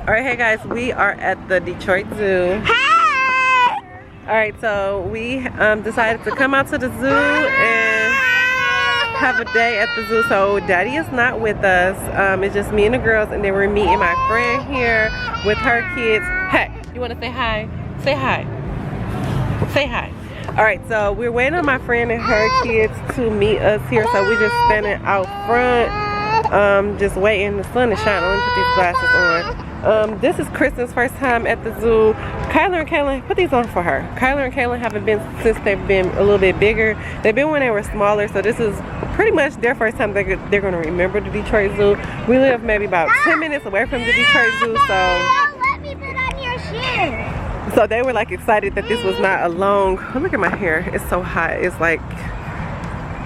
All right, hey guys, we are at the Detroit Zoo. Hey! All right, so we decided to come out to the zoo and have a day at the zoo. So Daddy is not with us. It's just me and the girls, and then we're meeting my friend here with her kids. Hey, you want to say hi? Say hi. Say hi. All right, so we're waiting on my friend and her kids to meet us here. So we're just standing out front, just waiting. The sun is shining. Let me put these glasses on. This is Kristen's first time at the zoo. Kyler and Kaylin, put these on for her. Kyler and Kaylin haven't been since they've been a little bit bigger. They've been when they were smaller, so this is pretty much their first time they're going to remember the Detroit Zoo. We live maybe about 10 minutes away from the Detroit Zoo, so let me put on your shoes. So they were like excited that this was not a long, oh, look at my hair, it's so hot, it's like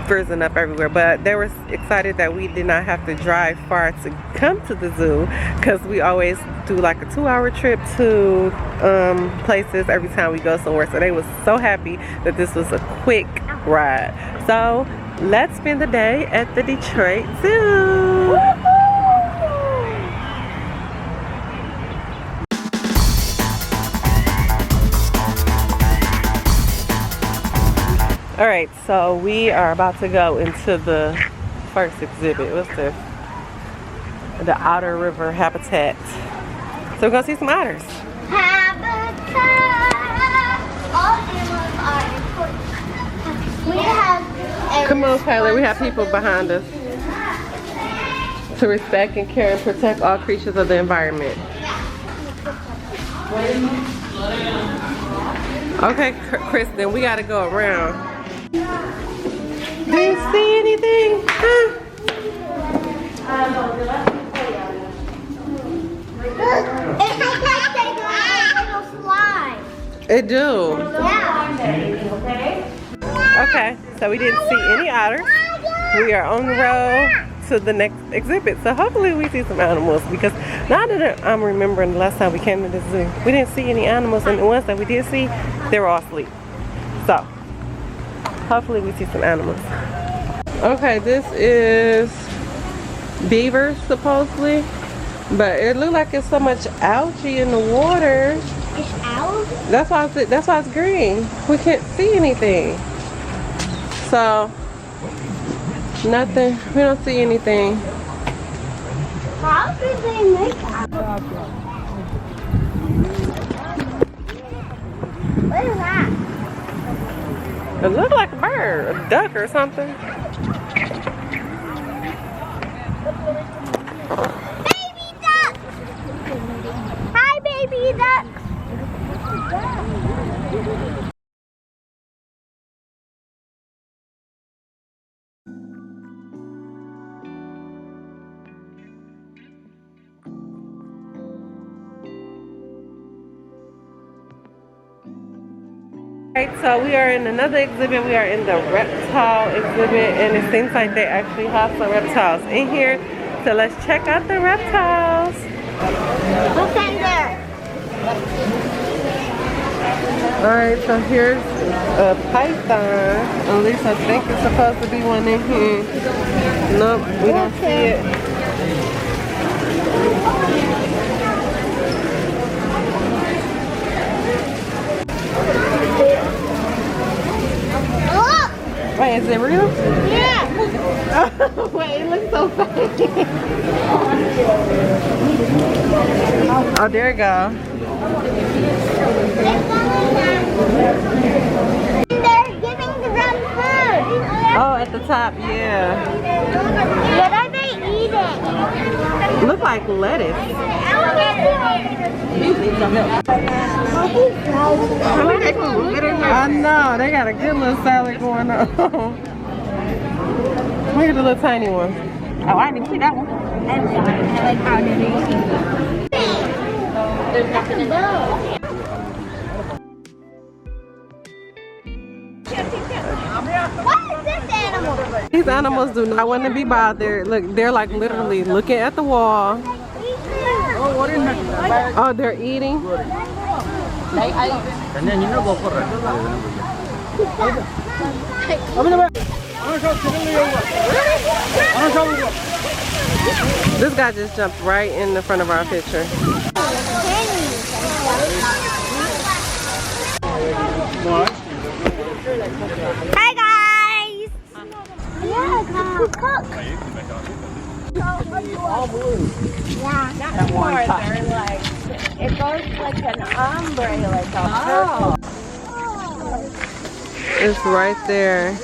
frizzing up everywhere, but they were excited that we did not have to drive far to come to the zoo, because we always do like a 2-hour trip to places every time we go somewhere. So they was so happy that this was a quick ride. So let's spend the day at the Detroit Zoo. All right, so we are about to go into the first exhibit. What's this? The Outer River Habitat. So we're gonna see some otters. Habitat. All animals are important. We have. Come on, Kyler. We have people behind us. To respect and care and protect all creatures of the environment. Okay, Kristen, we gotta go around. Do you see anything? Huh? It's like they go little slide. It do. Yeah. Okay, so we didn't see any otters. We are on the road to the next exhibit, so hopefully we see some animals, because now that I'm remembering the last time we came to the zoo, we didn't see any animals, and the ones that we did see, they were all asleep. So hopefully we see some animals. Okay, this is beavers supposedly, but it looked like it's so much algae in the water. It's algae? That's why it's green. We can't see anything. So nothing. We don't see anything. How did they make algae? What is that? It looked like a bird, a duck or something. Baby ducks! Hi, baby ducks! Alright, so we are in another exhibit. We are in the reptile exhibit, and it seems like they actually have some reptiles in here. So let's check out the reptiles. What's in there? Alright, so here's a python. At least I think it's supposed to be one in here. Nope, we don't see it. Look! Wait, is it real? Yeah! Wait, it looks so fake. Oh, there you go. They're giving them food! Oh, at the top, yeah. What are they eating? Look like lettuce. I know, they got a good little salad going on. Look at the little tiny one. Oh, I didn't see that one. There's nothing in there. What is this animal? These animals do not want to be bothered. Look, they're like literally looking at the wall. Oh, they're eating. This guy just jumped right in the front of our picture. Hi guys! Yeah, cook. All blue. Yeah. That one touch. It goes like an ombre, like a purple. It's right there.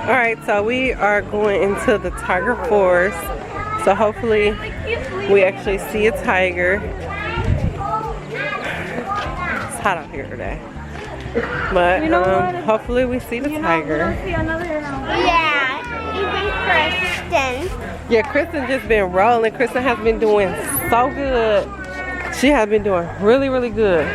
Alright, so we are going into the tiger forest. So hopefully we actually see a tiger. It's hot out here today. But hopefully we see the tiger. Yeah, even Kristen. Yeah, Kristen just been rolling. Kristen has been doing so good. She has been doing really, really good.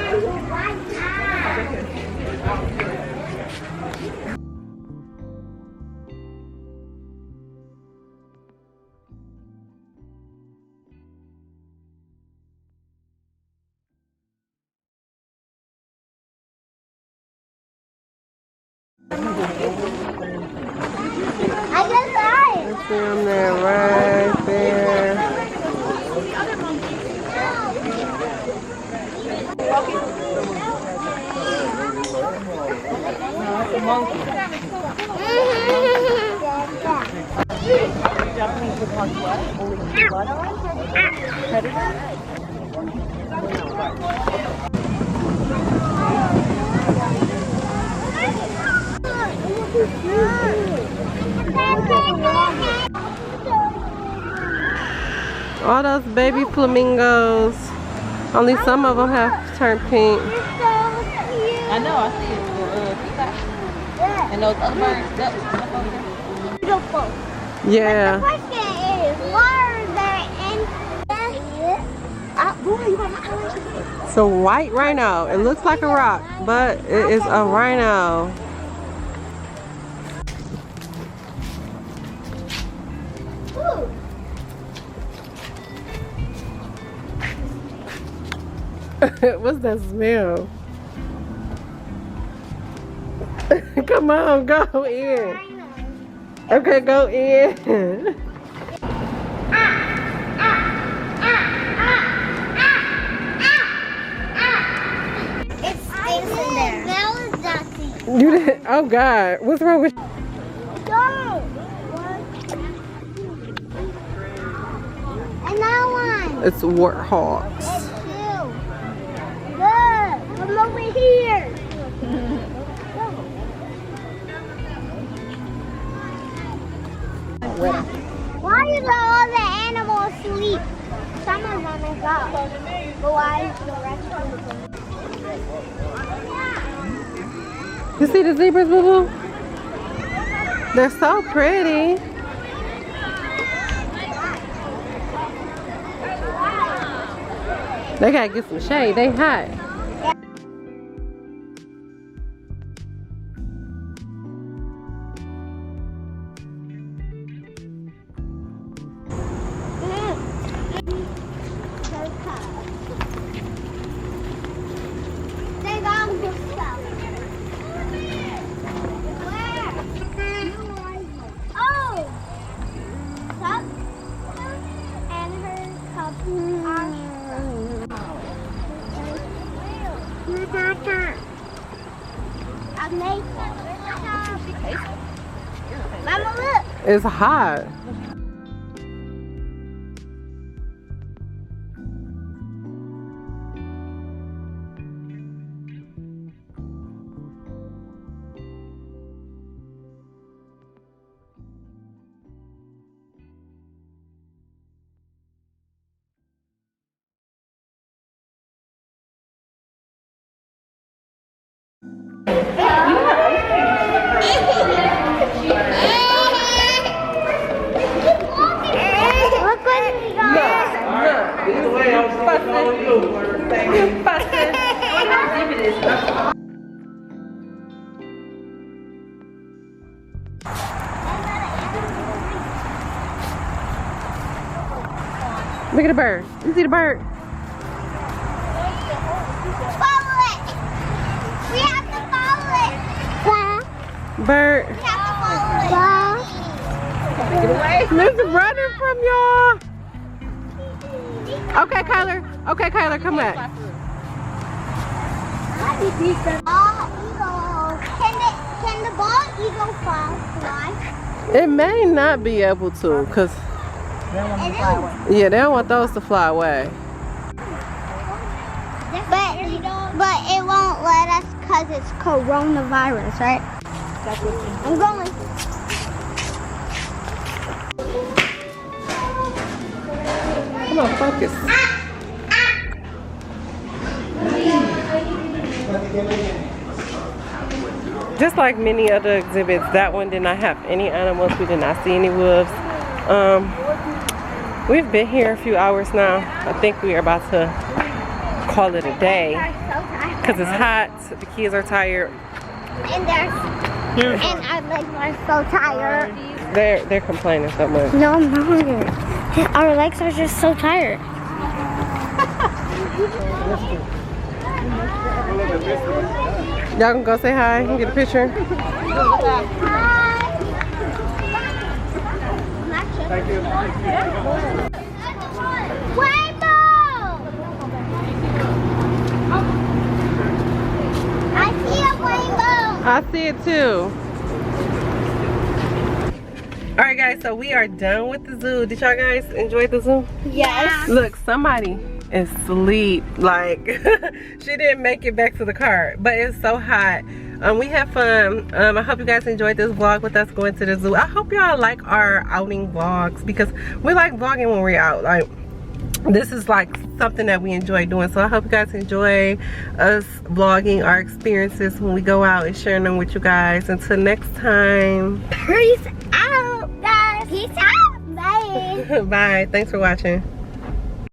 I just saw it. Let's see them there, right there. Japanese would call what? Only blood on? Predator? All those baby flamingos. Only some of them have turned pink. I know, I see it. And those other birds, Beautiful. Yeah. The question is, what are they in It's a white rhino. It looks like a rock, but it is a rhino. What's that smell? Come on, go in. Okay, go in. It stinks in there. That was dusty. You did? Oh God, what's wrong with? Don't. Another one. It's warthogs. It's two. Good. Come over here. Why do all the animals sleep? Some of them is up. But why is the rest of them? You see the zebras, Boo Boo? They're so pretty. They gotta get some shade. They hot. Mama, look. It's hot. Look what we got. Look at the bird. You see the bird? Bert. This is running from y'all. Okay, Kyler. Okay, Kyler, come back. Can the bald eagle fly? It may not be able to, cause yeah, they don't want those to fly away. But it won't let us because it's coronavirus, right? I'm going. Come on, focus. Just like many other exhibits, that one did not have any animals. We did not see any wolves. We've been here a few hours now. I think we are about to call it a day because it's hot. The kids are tired. And our legs are so tired. They're complaining so much. No, I'm not. Our legs are just so tired. Y'all can go say hi and get a picture. Thank you. Rainbow! I see a rainbow. I see it too. Alright guys, so we are done with the zoo. Did y'all guys enjoy the zoo? Yes. Look, somebody is asleep. Like, she didn't make it back to the car, but it's so hot. We had fun. I hope you guys enjoyed this vlog with us going to the zoo. I hope y'all like our outing vlogs because we like vlogging when we're out. Like, this is like something that we enjoy doing. So I hope you guys enjoy us vlogging our experiences when we go out and sharing them with you guys. Until next time. Peace out, guys. Peace out. Bye. Bye. Thanks for watching.